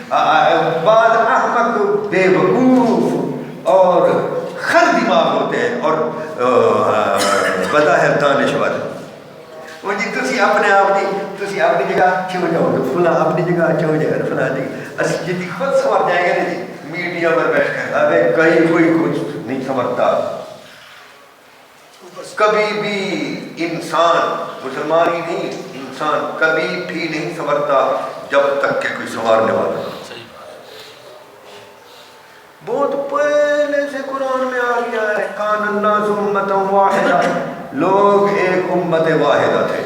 بعض احمق بے وقوف اور خر دماغ ہوتے ہیں اور بظاہر دانشور. وہ جی تسی اپنے آپ کی تسی اپنی جگہ اچھے ہو جاؤ گے، فلاں اپنی جگہ اچھا ہو جائے گا، فلاں جگہ جی خود سمجھ جائے گا نا جی میڈیا پر بیٹھ کر. ابے کہیں کوئی کچھ نہیں سمجھتا. کبھی بھی انسان، مسلمان ہی نہیں انسان کبھی بھی نہیں سنورتا جب تک کہ کوئی سنوارنے والا. بہت پہلے سے قرآن میں آ گیا ہے کان الناس امۃ واحدہ، لوگ ایک امت واحدہ تھے.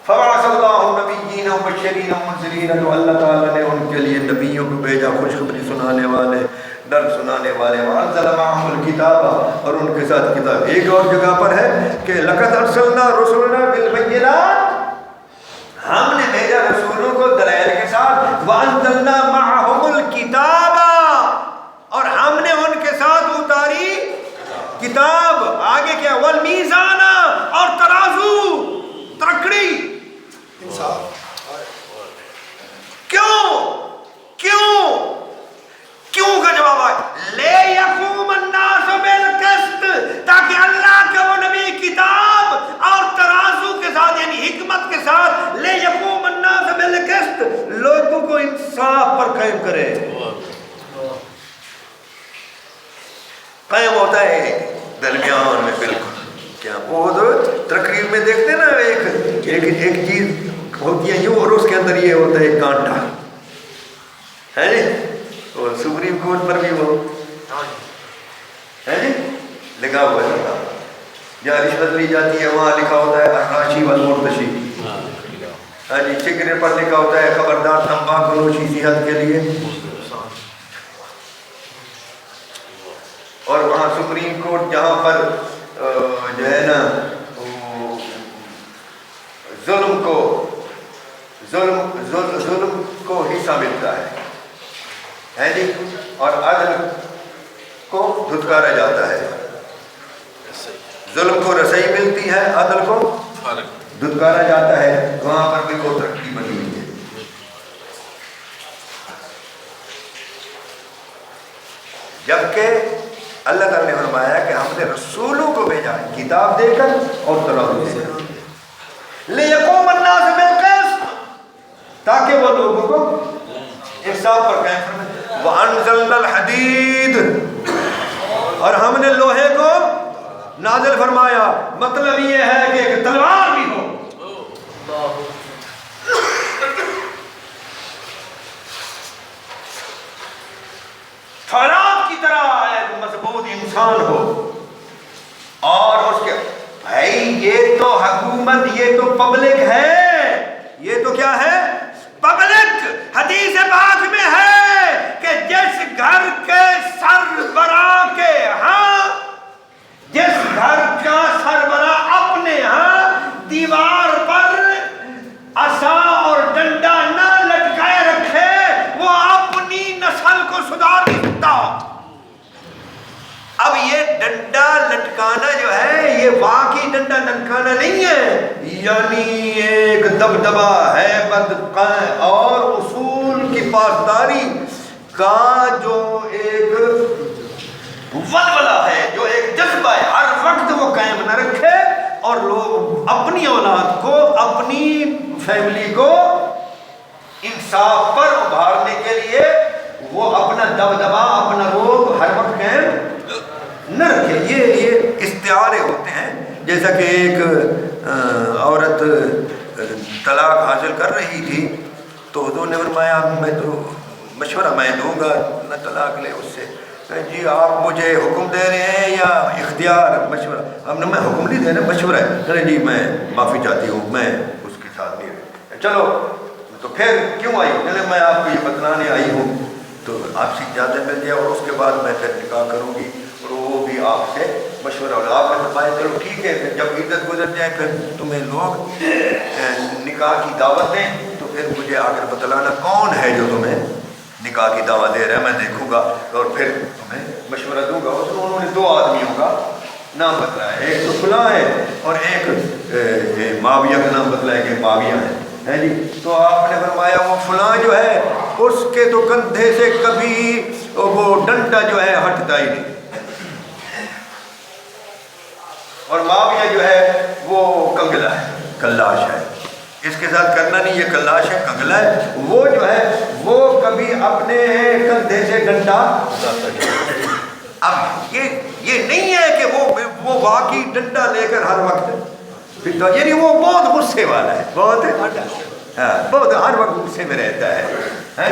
فبعث اللہ نبیین مبشرین ومنذرین، تو اللہ تعالیٰ نے ان کے لیے نبیوں کو بھیجا، خوشخبری سنانے والے، ڈر سنانے والے. وانزل معهم الکتاب، اور ان کے ساتھ کتاب. ایک اور جگہ پر ہے کہ لقد ارسلنا رسلنا بالبینات، ہم نے بھیجا رسولوں کو دلائل کے ساتھ. وانزلنا معهم الکتاب، اور ہم نے ان کے ساتھ اتاری کتاب. آگے کیا؟ والمیزان، اور ترازو، ترکڑی، انصاف. کیوں کا جواب ہے لے یقوم الناس بالقسط، تاکہ اللہ کا وہ نبی کتاب اور ترازو کے ساتھ یعنی حکمت کے ساتھ لے یقوم الناس بالقسط، لوگوں کو انصاف پر قائم کرے. قائم ہوتا ہے درمیان میں بالکل. کیا وہ تقریر میں دیکھتے ہیں نا ایک چیز ہوتی ہے یوں اور اس کے اندر یہ ہوتا ہے ایک کانٹا ہے جی. اور سپریم کورٹ پر بھی وہ ہے جی لکھا ہوا ہے جہاں رشوت لی جاتی ہے وہاں لکھا ہوتا ہے الراشی والمرتشی. ہاں جی سگریٹ پر لکھا ہوتا ہے خبردار تمباکو نوشی صحت کے لیے. اور وہاں سپریم کورٹ جہاں پر جو ہے نا ظلم کو حصہ ملتا ہے جی اور عدل کو دھتکارا جاتا ہے. ظلم کو رسائی ملتی ہے عدل کو دھتکارا جاتا ہے. وہاں پر بھی کوئی ترقی بنی ہوئی ہے. جبکہ اللہ تعالیٰ نے فرمایا کہ ہم نے رسولوں کو بھیجا ہے کتاب دے کر اور ترازو دے کر لِيَقُومَ النَّاسُ بِالْقِسْطِ تاکہ وہ لوگوں کو انصاف پر قائم فرمائے. وَأَنزَلْنَا الْحَدِيدَ اور ہم نے لوہے کو نازل فرمایا. مطلب یہ ہے کہ ایک تلوار بھی ہو. فولاد کی طرح ایک مضبوط انسان ہو. اور اس کے بھائی یہ تو حکومت یہ تو پبلک ہے. یہ تو کیا ہے پبلک. حدیث پاک میں ہے کہ جس گھر کے سربراہ کے ہاں جس گھر کا سربراہ اپنے ہاں دیوار پر عصا اور ڈنڈا نہ لٹکائے رکھے وہ اپنی نسل کو سدھار نہیں سکتا. اب یہ ڈنڈا لٹکانا جو ہے یہ واقعی ڈنڈا لٹکانا نہیں ہے یعنی ایک دبدبا ہیبت اور اصول کی پاسداری کا جو ایک ولولہ ہے جو ایک جذبہ ہے ہر وقت وہ قائم نہ رکھے اور لوگ اپنی اولاد کو اپنی فیملی کو انصاف پر ابھارنے کے لیے وہ اپنا دبدبا اپنا روب ہر وقت قائم نہ رکھے. یہ استعارے ہوتے ہیں. جیسا کہ ایک عورت طلاق حاصل کر رہی تھی تو حضور نے فرمایا میں تو مشورہ میں دوں گا نہ طلاق لے اس سے. جی آپ مجھے حکم دے رہے ہیں یا اختیار مشورہ؟ ہم نے میں حکم نہیں دے رہا مشورہ ہے. چلے جی میں معافی چاہتی ہوں میں اس کے ساتھ نہیں. چلو تو پھر کیوں آئی؟ چلے میں آپ کو یہ بتلانے آئی ہوں تو آپ سے اجازت مل جائے اور اس کے بعد میں پھر نکاح کروں گی اور وہ بھی آپ سے مشورہ ہوگا. آپ نے فرمایا چلو ٹھیک ہے جب عدت گزر جائے پھر تمہیں لوگ نکاح کی دعوت دیں تو پھر مجھے آ کر بتلانا کون ہے جو تمہیں نکاح کی دعوت دے رہا ہے. میں دیکھوں گا اور پھر تمہیں مشورہ دوں گا. اس میں انہوں نے 2 آدمیوں کا نام بتلایا. ایک تو فلاں ہے اور ایک معاویہ کا نام بتلایا کہ معاویہ ہے جی. تو آپ نے فرمایا وہ فلاں جو ہے اس کے تو کندھے سے کبھی وہ ڈنڈا جو ہے ہٹتا ہی نہیں اور معاویہ جو ہے وہ کنگلا ہے کلاش ہے. اس کے ساتھ کرنا نہیں یہ کلاش ہے کنگلا ہے. وہ جو ہے وہ کبھی اپنے کندھے سے ڈنڈا اب یہ نہیں ہے کہ وہ واقعی ڈنڈا لے کر ہر وقت یعنی وہ بہت غصے والا ہے بہت ہر وقت غصے میں رہتا ہے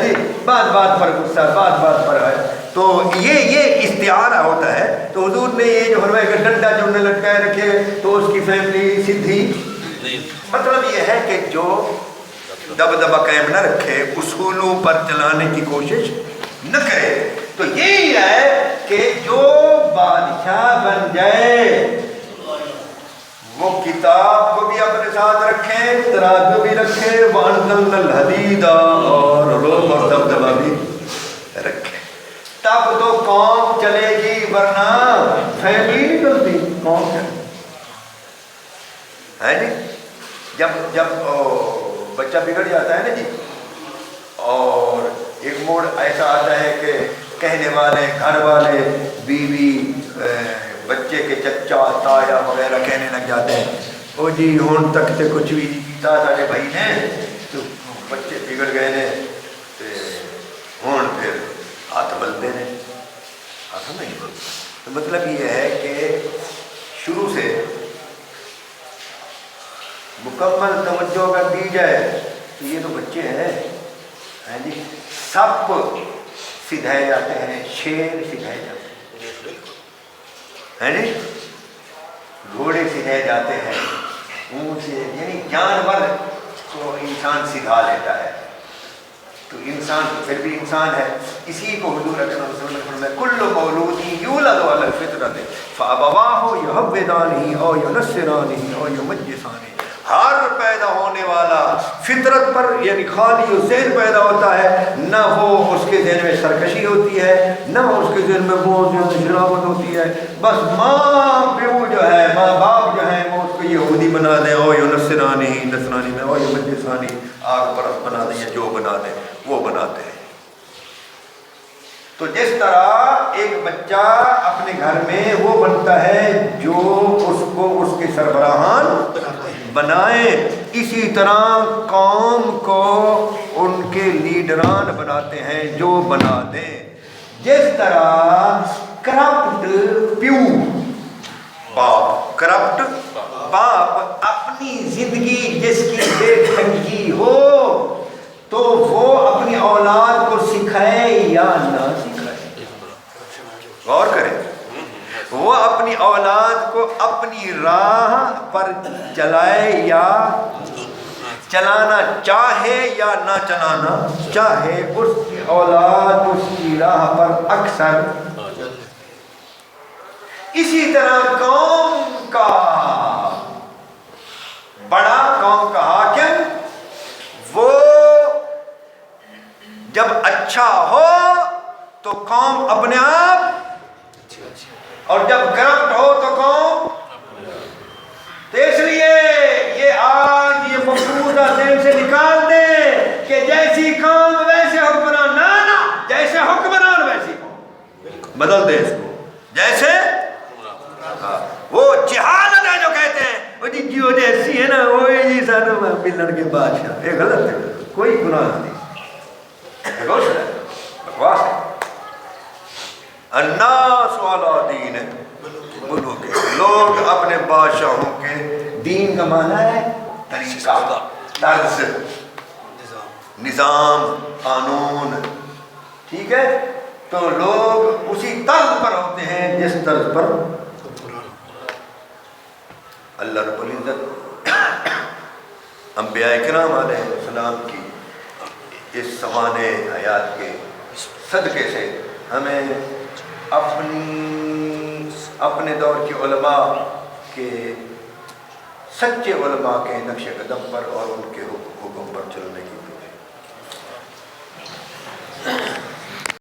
جی. بات پر غصہ بات پر ہے. تو یہ استعارہ ہوتا ہے. تو حضور نے یہ جو فرمایا کہ ڈنڈا جو نہ لٹکائے رکھے تو اس کی فیملی سیدھی. مطلب یہ ہے کہ جو دبدبا قائم نہ رکھے اصولوں پر چلانے کی کوشش نہ کرے. تو یہی ہے کہ جو بادشاہ بن جائے وہ کتاب کو بھی اپنے ساتھ رکھے ترازو بھی رکھے وَأَنزَلْنَا الْحَدِيدَ اور روب اور دبدبا بھی رکھے. تب تو قوم چلے گی ورنہ فیملی نہیں چلتی. قوم ہے جی. جب بچہ بگڑ جاتا ہے نا جی اور ایک موڑ ایسا آتا ہے کہ کہنے والے گھر والے بیوی بچے کے چچا تایا وغیرہ کہنے لگ جاتے ہیں او جی ہون تک تے کچھ بھی نہیں کیتا سارے بھائی نے تو بچے بگڑ گئے نے ہون پھر ہاتھ بلتے ہیں ہاتھ نہیں بلتے. تو مطلب یہ ہے کہ شروع سے توجہ اگر دی جائے تو یہ تو بچے ہیں جی، سب سدھائے جاتے ہیں، شیر سدھائے جاتے ہیں جی، گھوڑے سدھائے جاتے ہیں، اونٹ سے، یعنی جانور کو انسان سدھا لیتا ہے، تو انسان پھر بھی انسان ہے۔ اسی کو حضور اکرم صلی اللہ علیہ وسلم نے کل مولود یولد علی الفطرۃ فابواہ یہودانہ او ینصرانہ او یمجسانہ، ہر پیدا ہونے والا فطرت پر یعنی خالی ذہن پیدا ہوتا ہے، نہ وہ اس کے ذہن میں سرکشی ہوتی ہے، نہ اس کے ذہن میں بہت زیادہ شرافت ہوتی ہے، بس ماں پیو جو ہے، ماں باپ جو ہیں وہ اس کو یہودی بنا دیں، او ینصرانہ نصرانی میں، او یمجسانہ آگ پرست بنا دیں، یا جو بنا دیں وہ بناتے ہیں۔ تو جس طرح ایک بچہ اپنے گھر میں وہ بنتا ہے جو اس کو اس کے سربراہان بنائے، اسی طرح قوم کو ان کے لیڈران بناتے ہیں جو بنا دیں۔ جس طرح کرپٹ پیو باپ، کرپٹ باپ اپنی زندگی جس کی بے ڈھنگی ہو تو وہ اپنی اولاد کو سکھائے یا نہ سکھائے، غور کریں، وہ اپنی اولاد کو اپنی راہ پر چلائے یا چلانا چاہے یا نہ چلانا چاہے، اس کی اولاد اس کی راہ پر اکثر۔ اسی طرح قوم کا بڑا، قوم کا حاکم، وہ جب اچھا ہو تو قوم اپنے آپ، اور جب کرپٹ ہو تو قوم۔ تو اس لیے یہ آج یہ مفروضہ ذہن سے نکال دیں کہ جیسی قوم ویسے حکمران، نہ جیسے حکمران ویسی قوم، بدل دے اس کو، جیسے وہ جہالت ہے جو کہتے ہیں وہ جی جو جیسی ہے نا وہ جی سانو ملن کے بادشاہ، یہ غلط ہے، کوئی گناہ نہیں، بکواس ہے۔ الناس علی دین ملوک، لوگ اپنے بادشاہوں کے، دین کا معنی ہے طریقہ، طرز، نظام، قانون، ٹھیک ہے، تو لوگ اسی طرز پر ہوتے ہیں جس طرز پر اللہ رب العزت انبیاء کرام علیہ السلام کی اس سمانے حیات کے صدقے سے ہمیں اپنے دور کے علماء کے، سچے علماء کے نقش قدم پر اور ان کے حکم پر چلنے کی